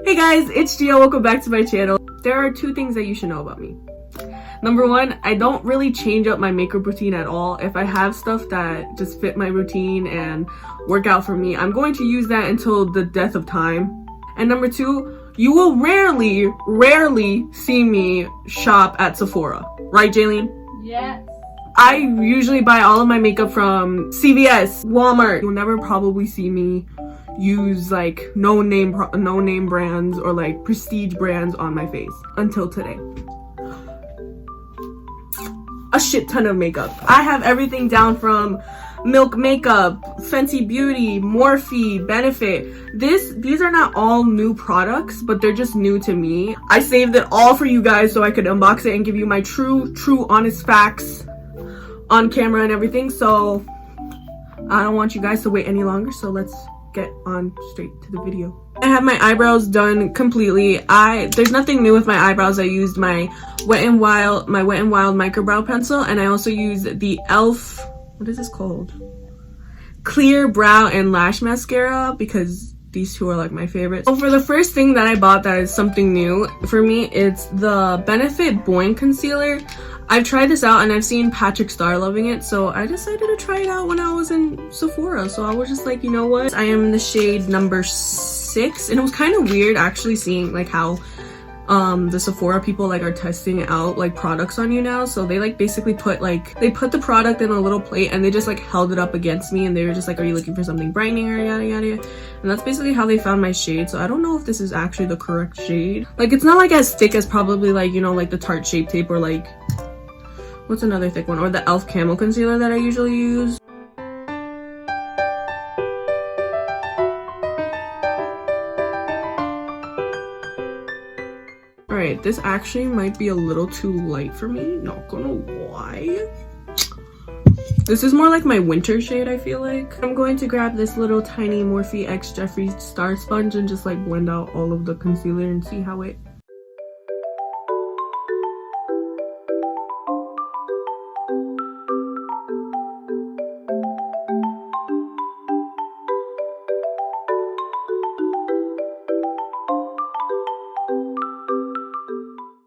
Hey guys, it's Gia. Welcome back to my channel. There are two things that you should know about me. Number one, I don't really change up my makeup routine at all. If I have stuff that just fit my routine and work out for me, I'm going to use that until the death of time. And number two, you will rarely see me shop at Sephora. Right, Jaylene? Yes. I usually buy all of my makeup from CVS, Walmart. You'll never probably see me use like no name brands or like prestige brands on my face until today. A shit ton of makeup. I have everything down from Milk Makeup, Fenty Beauty, Morphe, Benefit. These are not all new products, but they're just new to me. I saved it all for you guys so I could unbox it and give you my true honest facts on camera and everything. So I don't want you guys to wait any longer, so let's get on straight to the video. I have my eyebrows done completely. There's nothing new with my eyebrows. I used my WetnWild microbrow pencil, and I also used the e.l.f. what is this called? Clear Brow and Lash Mascara, because these two are like my favorites. So for the first thing that I bought that is something new for me, it's the Benefit Boi-ing concealer. I've tried this out and I've seen Patrick Star loving it, so I decided to try it out when I was in Sephora. So I was just like, you know what? I am in the shade number 6, and it was kind of weird actually seeing like how the Sephora people like are testing out like products on you now. So they like basically put the product in a little plate and they just like held it up against me, and they were just like, are you looking for something brightening or yada yada yada. And that's basically how they found my shade. So I don't know if this is actually the correct shade. Like, it's not like as thick as probably like, you know, like the Tarte Shape Tape or like, what's another thick one, or the e.l.f. Camo concealer that I usually use. Alright, this actually might be a little too light for me, not gonna lie. This is more like my winter shade, I feel like. I'm going to grab this little tiny Morphe X Jeffree Star Sponge and just like blend out all of the concealer and see how it...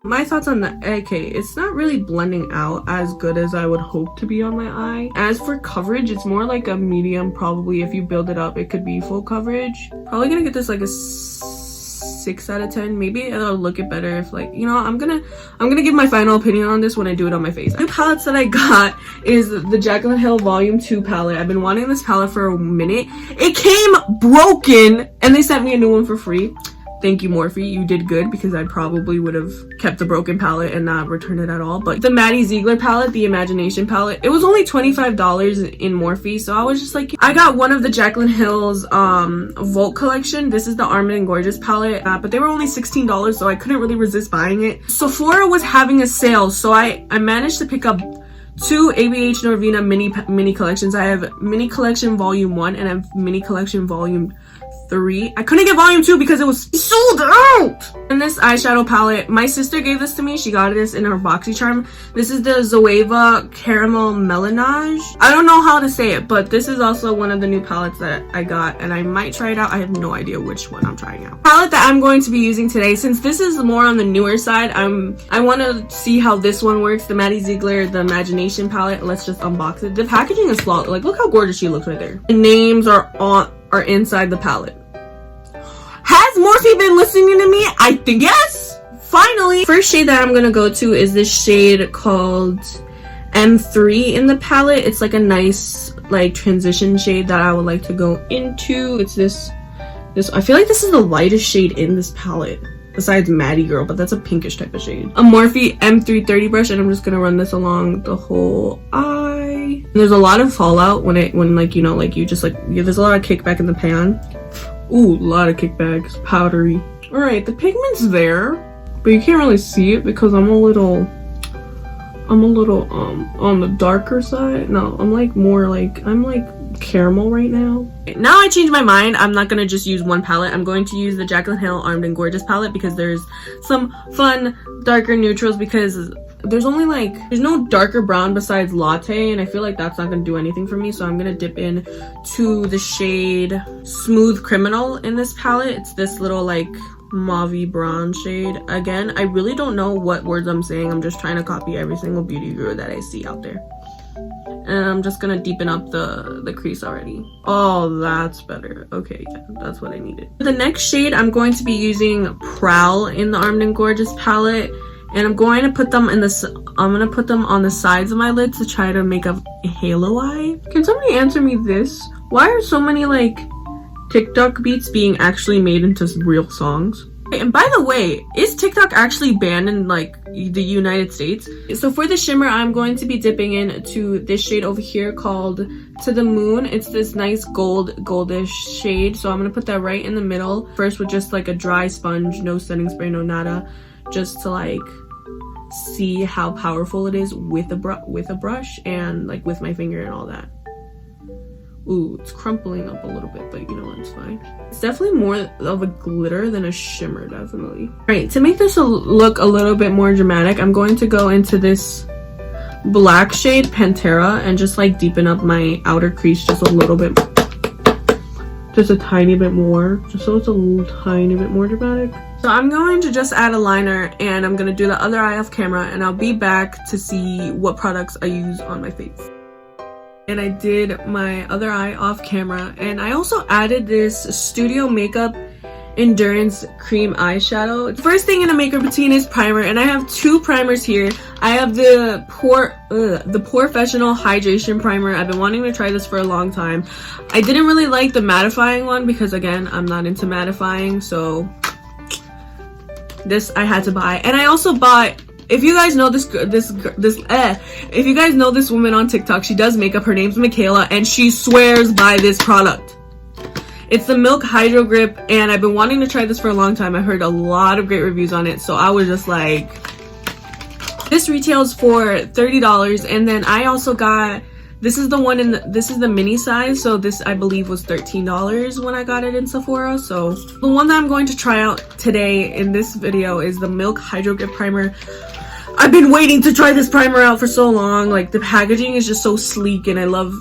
My thoughts on the okay, it's not really blending out as good as I would hope to be on my eye. As for coverage, it's more like a medium. Probably if you build it up, it could be full coverage. Probably gonna get this like a 6 out of 10. Maybe it'll look it better if like, you know, I'm gonna give my final opinion on this when I do it on my face. The new palettes that I got is the Jaclyn Hill Volume 2 palette. I've been wanting this palette for a minute. It came broken and they sent me a new one for free. Thank you, Morphe. You did good, because I probably would have kept the broken palette and not returned it at all. But the Maddie Ziegler palette, the Imagination palette, it was only $25 in Morphe. So I was just like, I got one of the Jaclyn Hill's Volt collection. This is the Armand & Gorgeous palette, but they were only $16, so I couldn't really resist buying it. Sephora was having a sale, so I managed to pick up 2 ABH Norvina mini collections. I have Mini Collection Volume 1 and I have Mini Collection Volume 3. I couldn't get Volume 2 because it was sold out! And this eyeshadow palette, my sister gave this to me. She got this in her BoxyCharm. This is the Zoeva Caramel Melange. I don't know how to say it, but this is also one of the new palettes that I got, and I might try it out. I have no idea which one I'm trying out. Palette that I'm going to be using today, since this is more on the newer side, I want to see how this one works. The Maddie Ziegler, the Imagination palette. Let's just unbox it. The packaging is flawless. Like, look how gorgeous she looks right there. The names are inside the palette. Has Morphe been listening to me? I think yes! Finally! First shade that I'm gonna go to is this shade called M3 in the palette. It's like a nice like transition shade that I would like to go into. It's this I feel like this is the lightest shade in this palette, besides Maddie Girl, but that's a pinkish type of shade. A Morphe M330 brush, and I'm just gonna run this along the whole eye. And there's a lot of fallout when like, you know, like you just like, there's a lot of kickback in the pan. Ooh, a lot of kickbacks, powdery. All right, the pigment's there, but you can't really see it because I'm a little on the darker side. No, I'm like more like, I'm like caramel right now. Now I changed my mind. I'm not gonna just use one palette. I'm going to use the Jaclyn Hill Armed & Gorgeous palette because there's some fun darker neutrals, because there's no darker brown besides Latte, and I feel like that's not gonna do anything for me. So I'm gonna dip in to the shade Smooth Criminal in this palette. It's this little like Mauve bronze shade. Again, I really don't know what words I'm saying. I'm just trying to copy every single beauty guru that I see out there. And I'm just gonna deepen up the crease already. Oh, that's better. Okay, yeah, that's what I needed. For the next shade, I'm going to be using Prowl in the Armed and Gorgeous palette. And I'm going to put them in this, I'm gonna put them on the sides of my lids to try to make a halo eye. Can somebody answer me this? Why are so many like TikTok beats being actually made into real songs? And by the way, is TikTok actually banned in like the United States? So for the shimmer, I'm going to be dipping into this shade over here called To the Moon. It's this nice goldish shade. So I'm gonna put that right in the middle. First with just like a dry sponge, no setting spray, no nada. Just to like see how powerful it is with a brush and like with my finger and all that. Ooh, it's crumpling up a little bit, but you know what, it's fine. It's definitely more of a glitter than a shimmer, definitely. All right, to make this look a little bit more dramatic, I'm going to go into this black shade, Pantera, and just like deepen up my outer crease just a little bit. Just a tiny bit more, just so it's a tiny bit more dramatic. So I'm going to just add a liner, and I'm going to do the other eye off camera, and I'll be back to see what products I use on my face. And I did my other eye off camera, and I also added this Studio Makeup Endurance Cream Eyeshadow. The first thing in a makeup routine is primer, and I have two primers here. I have the Professional Hydration Primer. I've been wanting to try this for a long time. I didn't really like the mattifying one because, again, I'm not into mattifying, so this I had to buy. And I also bought, if you guys know if you guys know this woman on TikTok, she does makeup. Her name's Michaela, and she swears by this product. It's the Milk Hydro Grip, and I've been wanting to try this for a long time. I heard a lot of great reviews on it, so I was just like, this retails for $30. And then I also got, this is the one this is the mini size, so this I believe was $13 when I got it in Sephora. So the one that I'm going to try out today in this video is the Milk Hydro Grip Primer. I've been waiting to try this primer out for so long. Like, the packaging is just so sleek, and I love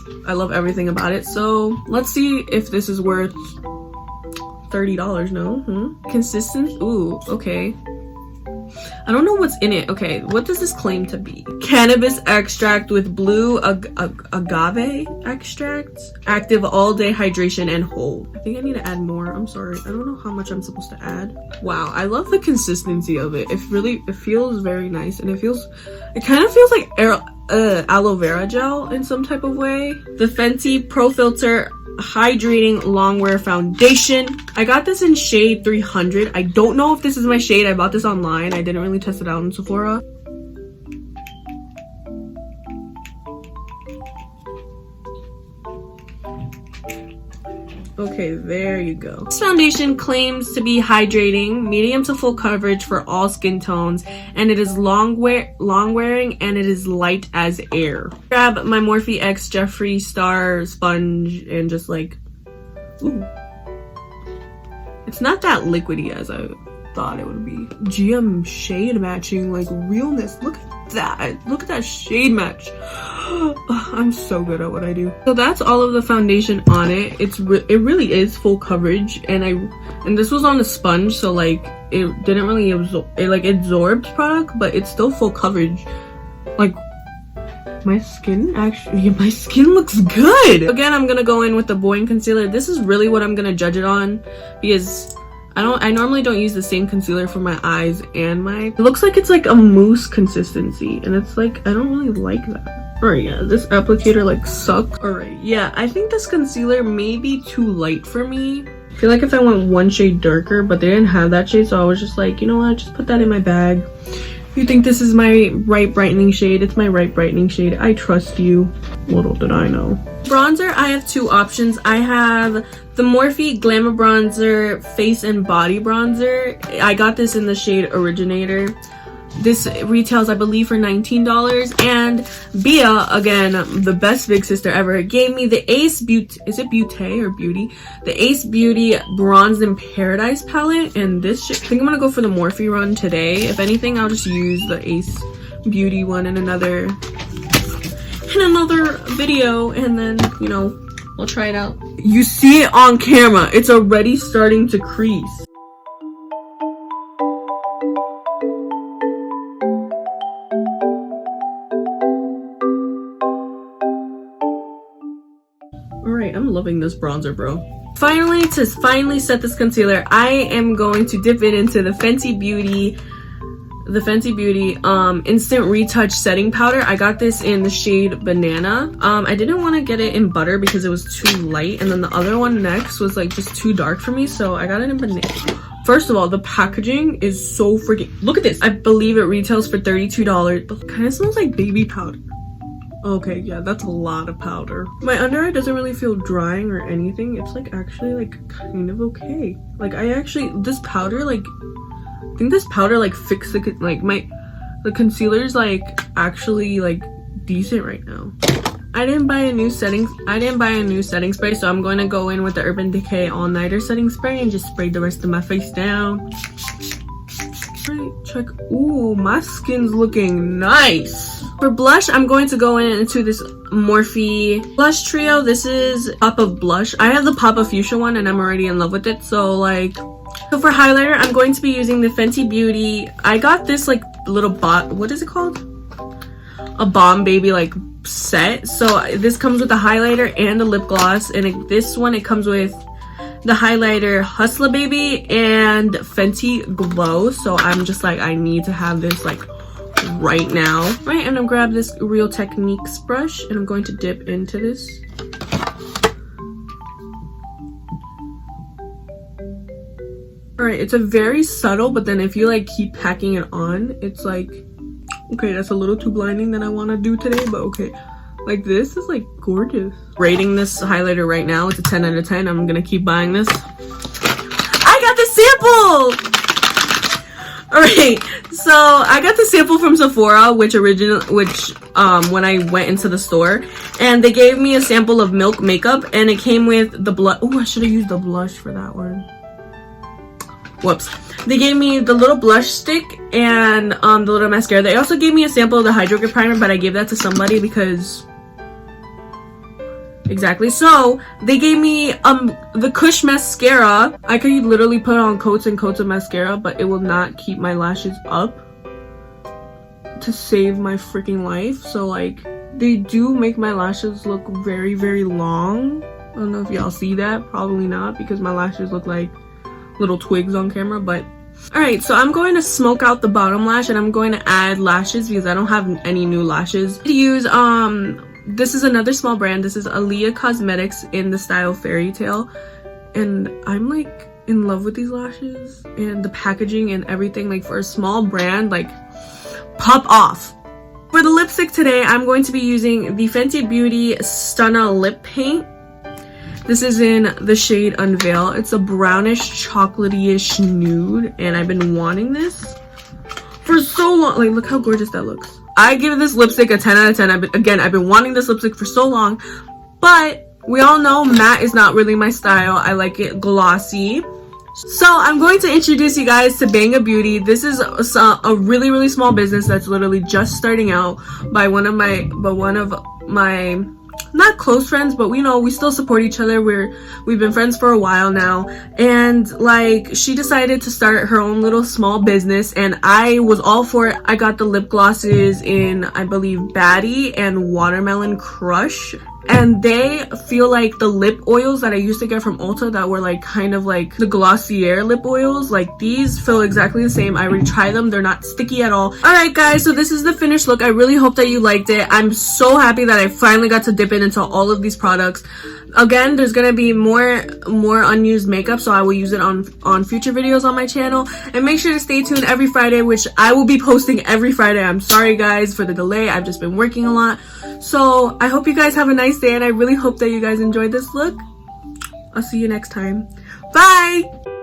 everything about it. So let's see if this is worth $30. No? Consistent? Ooh, okay. I don't know what's in it. Okay, what does this claim to be? Cannabis extract with blue agave extract. Active all day hydration and hold. I think I need to add more. I'm sorry. I don't know how much I'm supposed to add. Wow, I love the consistency of it. It feels very nice, and it kind of feels like aloe vera gel in some type of way. The Fenty ProFilter Hydrating Longwear Foundation. I got this in shade 300. I don't know if this is my shade. I bought this online. I didn't really test it out in Sephora. Okay, there you go. This foundation claims to be hydrating, medium to full coverage for all skin tones, and it is long wearing, and it is light as air. Grab my Morphe X Jeffree Star sponge and just like, ooh. It's not that liquidy as I thought it would be. GM shade matching, like realness. Look at that. Look at that shade match. I'm so good at what I do. So that's all of the foundation on it. It really is full coverage, and this was on a sponge, so like it didn't really absorb. It like absorbed product, but it's still full coverage. Like, my skin looks good. Again, I'm gonna go in with the Boi-ing concealer. This is really what I'm gonna judge it on, because I normally don't use the same concealer for my eyes and it looks like it's like a mousse consistency, and it's like, I don't really like that. Alright, yeah, this applicator like sucks. Alright, yeah, I think this concealer may be too light for me. I feel like if I went one shade darker, but they didn't have that shade, so I was just like, you know what, just put that in my bag. If you think this is my right brightening shade, it's my right brightening shade. I trust you. Little did I know. Bronzer, I have two options. I have the Morphe Glamabronzer Face and Body Bronzer. I got this in the shade Originator. This retails, I believe, for $19. And Bia, again, the best big sister ever, gave me the Ace Beauty, is it Beauty or Beauty? The Ace Beauty Bronze in Paradise palette. And this shit, I think I'm gonna go for the Morphe run today. If anything, I'll just use the Ace Beauty one in another video, and then, you know, we'll try it out. You see it on camera, it's already starting to crease. loving this bronzer, bro. Finally, to set this concealer, I am going to dip it into the Fenty Beauty Instant Retouch Setting Powder. I got this in the shade Banana. I didn't want to get it in Butter because it was too light, and then the other one next was like just too dark for me, so I got it in Banana. First of all, the packaging is so freaking, look at this. I believe it retails for $32, but it kind of smells like baby powder. Okay, yeah, that's a lot of powder. My under eye doesn't really feel drying or anything. It's like actually like kind of okay. Like this powder, like I think this powder like fixed the concealer's like actually like decent right now. I didn't buy a new setting spray, so I'm going to go in with the Urban Decay All Nighter setting spray and just spray the rest of my face down. Alright, check. Ooh, my skin's looking nice. For blush, I'm going to go into this Morphe blush trio. This is Pop of Blush. I have the Pop of Fuchsia one and I'm already in love with it, so for highlighter, I'm going to be using the Fenty Beauty. I got this like little what is it called? A Bomb Baby like set. So this comes with a highlighter and a lip gloss, and this one it comes with the highlighter Hustla Baby and Fenty Glow. So I'm just like, I need to have this like right now. Right, and I'm gonna grab this Real Techniques brush and I'm going to dip into this. Alright, it's a very subtle, but then if you like keep packing it on, it's like, okay, that's a little too blinding than I want to do today, but okay. Like, this is like gorgeous. Rating this highlighter right now, it's a 10 out of 10. I'm gonna keep buying this. I got the sample! Alright, so I got the sample from Sephora, when I went into the store, and they gave me a sample of Milk makeup, and it came with the blush. Oh, I should have used the blush for that one. Whoops. They gave me the little blush stick and the little mascara. They also gave me a sample of the Hydro Grip primer, but I gave that to somebody because exactly. So they gave me the Kush mascara. I could literally put on coats and coats of mascara, but it will not keep my lashes up to save my freaking life. So like, they do make my lashes look very, very long. I don't know if y'all see that. Probably not, because my lashes look like little twigs on camera. But all right, so I'm going to smoke out the bottom lash and I'm going to add lashes because I don't have any new lashes to use. This is another small brand. This is Aaliyah Cosmetics in the style Fairy Tale, and I'm like in love with these lashes and the packaging and everything. Like, for a small brand, like, pop off. For the lipstick today, I'm going to be using the Fenty Beauty Stunna Lip Paint. This is in the shade Unveil. It's a brownish chocolatey-ish nude, and I've been wanting this for so long. Like, look how gorgeous that looks. I give this lipstick a 10 out of 10. I've been wanting this lipstick for so long, but we all know matte is not really my style. I like it glossy. So I'm going to introduce you guys to Boi-ing Beauty. This is a really, really small business that's literally just starting out by one of my not close friends, but we still support each other. We've been friends for a while now, and like, she decided to start her own little small business, and I was all for it. I got the lip glosses in, I believe, Baddie and Watermelon Crush, and they feel like the lip oils that I used to get from Ulta that were like kind of like the Glossier lip oils. Like, these feel exactly the same. I retried them. They're not sticky at all. Alright guys, so this is the finished look. I really hope that you liked it. I'm so happy that I finally got to dip into all of these products. Again, there's gonna be more unused makeup, so I will use it on future videos on my channel. And make sure to stay tuned every Friday, which I will be posting every Friday. I'm sorry guys for the delay. I've just been working a lot. So I hope you guys have a nice day, and I really hope that you guys enjoyed this look. I'll see you next time. Bye!